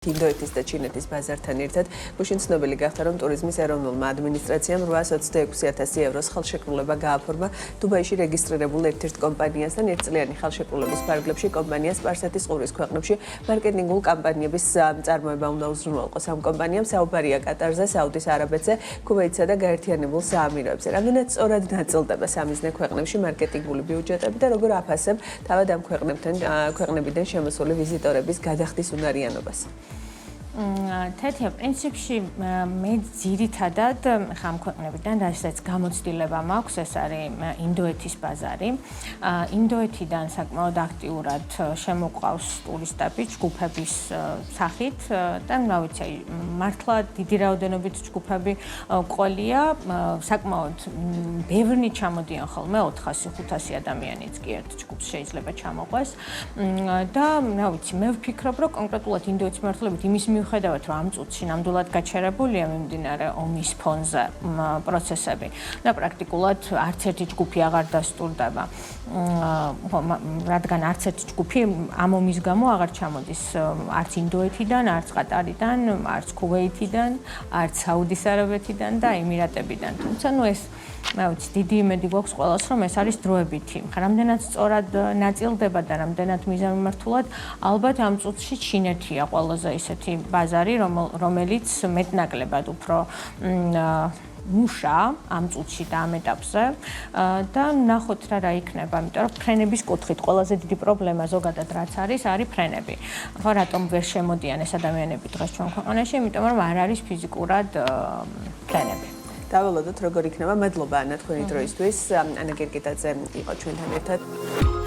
ინდოეთის და ჩინეთის ბაზართან ერთად გუშინ ცნობილი გახდა, რომ ტურიზმის ეროვნულმა ადმინისტრაციამ 826,000 ევროს ხელშეკრულება გააფორმა დუბაიში რეგისტრირებულ ერთ-ერთ კომპანიასთან ერთწლიანი ხელშეკრულების ფარგლებში კომპანიას სპარსეთის ყურის ქვეყნებში მარკეტინგულ კამპანიების წარმოება უნდა უზრუნველყოს. ამ კომპანიამ საუბარია კატარზე, საუდის არაბეთზე, ქუვეითსა და გაერთიანებულ საამიროებზე. რამდენად სწორად ნაწილდება სამიზნე ქვეყნებში მარკეტინგული ბიუჯეტები და როგორ აფასებ თავად ამ ქვეყნებიდან შემოსული ვიზიტორების გადახდის უნარიანობას? თეთრია პრინციპში მე ძირითადად ხამ ქვეყნებიდან რასაც გამოცდილება მაქვს ეს არის ინდოეთის ბაზარი. ინდოეთიდან საკმაოდ აქტიურად შემოყვავს ტურისტები ჯგუფების სახით და რა ვიცი მართლა დიდი რაოდენობით ჯგუფები ყოლია საკმაოდ ბევრნი ჩამოდიან ხოლმე 400-500 ადამიანიც კი ერთ ჯგუფს შეიძლება ჩამოყვეს და რა ვიცი მე ვფიქრობ რომ კონკრეტულად ინდოეთის მმართველობით იმის მიუხედავად რომ ამ წუთში ნამდვილად გაჩერებულია მიმდინარე ომის ფონზე პროცესები და პრაქტიკულად არც ერთი ჯგუფი აღარ დასტურდება რადგან არც ერთი ჯგუფი ამ ომის გამო აღარ ჩამოდის არც ინდოეთიდან, არც ყატარიდან, არც ქუვეითიდან, არც საუდის არაბეთიდან და ემირატებიდან. თუმცა ნუ ეს რა ვიცი დიდი იმედი გვაქვს ყველას რომ ეს არის დროებითი. რამდენად სწორად ნაწილდება და რამდენად მიზანმიმართულად ალბათ ამ წუთში ჩინეთია ყველაზე ისეთი ბაზარი რომელიც მეტნაკლებად უფრო მუშა ამ წუთში და ამ ეტაპზე და ნახოთ რა იქნება, იმიტომ რომ ფრენების კუთხით ყველაზე დიდი პრობლემა ზოგადად რაც არის ფრენები. ხო რატომ ვერ შემოდიან ეს ადამიანები დღეს ჩვენ ქვეყანაში, იმიტომ რომ არ არის ფიზიკურად ფრენები. დაველოდოთ როგორ იქნება. მადლობა ანა თქვენი დროისთვის. ანა გერგეტაძე იყო ჩვენთან ერთად.